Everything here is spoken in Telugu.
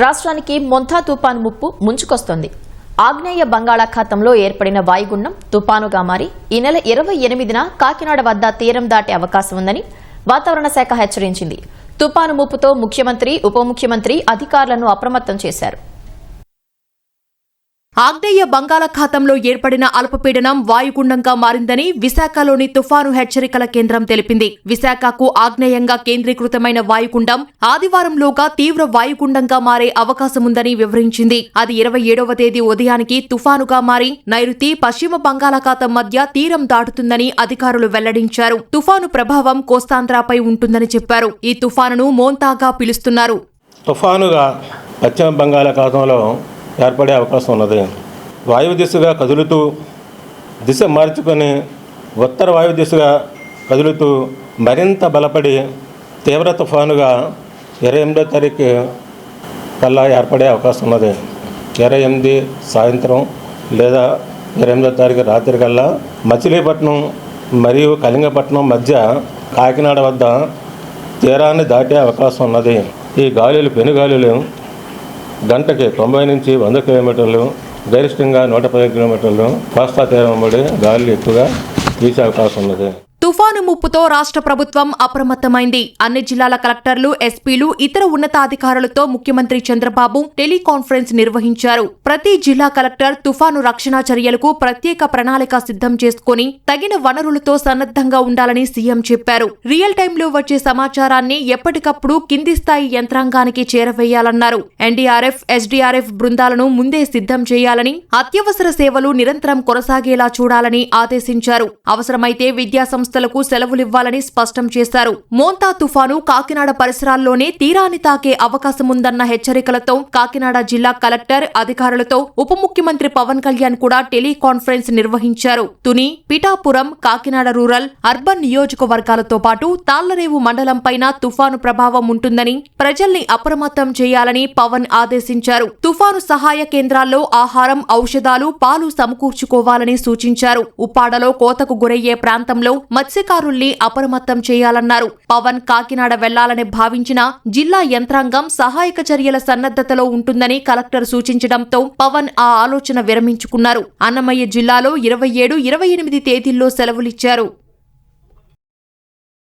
రాష్ట్రానికి మొంతా తుపాను ముప్పు ముంచుకొస్తోంది. ఆగ్నేయ బంగాళాఖాతంలో ఏర్పడిన వాయుగుండం తుపానుగా మారి ఈ నెల 28న కాకినాడ వద్ద తీరం దాటే అవకాశం ఉందని వాతావరణ శాఖ హెచ్చరించింది. తుపాను ముప్పుతో ముఖ్యమంత్రి, ఉప ముఖ్యమంత్రి అధికారులను అప్రమత్తం చేశారు. ఆగ్నేయ బంగాళాఖాతంలో ఏర్పడిన అల్పపీడనం వాయుగుండంగా మారిందని విశాఖలోని తుఫాను హెచ్చరికల కేంద్రం తెలిపింది. విశాఖకు ఆగ్నేయంగా కేంద్రీకృతమైన వాయుగుండం ఆదివారంలోగా తీవ్ర వాయుగుండంగా మారే అవకాశముందని వివరించింది. అది 27వ తేదీ ఉదయానికి తుఫానుగా మారి నైరుతి, పశ్చిమ బంగాళాఖాతం మధ్య తీరం దాటుతుందని అధికారులు వెల్లడించారు. తుఫాను ప్రభావం కోస్తాంధ్రపై ఉంటుందని చెప్పారు. ఈ తుఫానును మోంతాగా పిలుస్తున్నారు. తుఫానుగా పశ్చిమ బంగాళాఖాతంలో ఏర్పడే అవకాశం ఉన్నది. వాయువు దిశగా కదులుతూ దిశ మార్చుకొని ఉత్తర వాయు దిశగా కదులుతూ మరింత బలపడి తీవ్ర తుఫానుగా 28వ తారీఖు కల్లా ఏర్పడే అవకాశం ఉన్నది. 28 సాయంత్రం లేదా 28వ తారీఖు రాత్రి కల్లా మచిలీపట్నం మరియు కళింగపట్నం మధ్య కాకినాడ వద్ద తీరాన్ని దాటే అవకాశం ఉన్నది. ఈ గాలులు పెనుగాలులు గంటకి 90 నుంచి 100 కిలోమీటర్లు, గరిష్టంగా 110 కిలోమీటర్లు కోస్తా తీరం వెంబడి గాలులు ఎక్కువగా వీసే అవకాశం ఉన్నది. తుఫాను ముప్పుతో రాష్ట్ర ప్రభుత్వం అప్రమత్తమైంది. అన్ని జిల్లాల కలెక్టర్లు, ఎస్పీలు, ఇతర ఉన్నతాధికారులతో ముఖ్యమంత్రి చంద్రబాబు టెలికాన్ఫరెన్స్ నిర్వహించారు. ప్రతి జిల్లా కలెక్టర్ తుఫాను రక్షణ చర్యలకు ప్రత్యేక ప్రణాళిక సిద్ధం చేసుకుని తగిన వనరులతో సన్నద్ధంగా ఉండాలని సీఎం చెప్పారు. రియల్ టైంలో వచ్చే సమాచారాన్ని ఎప్పటికప్పుడు కింది స్థాయి యంత్రాంగానికి చేరవేయాలన్నారు. ఎన్డీఆర్ఎఫ్, ఎస్డీఆర్ఎఫ్ బృందాలను ముందే సిద్ధం చేయాలని, అత్యవసర సేవలు నిరంతరం కొనసాగేలా చూడాలని ఆదేశించారు. అవసరమైతే విద్యా సంస్థలకు సెలవులివ్వాలని స్పష్టం చేశారు. మోంతా తుఫాను కాకినాడ పరిసరాల్లోనే తీరాన్ని తాకే అవకాశముందన్న హెచ్చరికలతో కాకినాడ జిల్లా కలెక్టర్ అధికారులతో ఉప ముఖ్యమంత్రి పవన్ కళ్యాణ్ కూడా టెలికాన్ఫరెన్స్ నిర్వహించారు. తుని, పిఠాపురం, కాకినాడ రూరల్, అర్బన్ నియోజకవర్గాలతో పాటు తాళ్లరేవు మండలంపైన తుఫాను ప్రభావం ఉంటుందని ప్రజల్ని అప్రమత్తం చేయాలని పవన్ ఆదేశించారు. తుఫాను సహాయ కేంద్రాల్లో ఆహారం, ఔషధాలు, పాలు సమకూర్చుకోవాలని సూచించారు. ఉప్పాడలో కోతకు గురయ్యే ప్రాంతంలో మత్స్యకారుల్ని అప్రమత్తం చేయాలన్నారు. పవన్ కాకినాడ వెళ్లాలని భావించిన జిల్లా యంత్రాంగం సహాయక చర్యల సన్నద్ధతలో ఉంటుందని కలెక్టర్ సూచించడంతో పవన్ ఆ ఆలోచన విరమించుకున్నారు. అన్నమయ్య జిల్లాలో 27, 28 తేదీల్లో సెలవులిచ్చారు.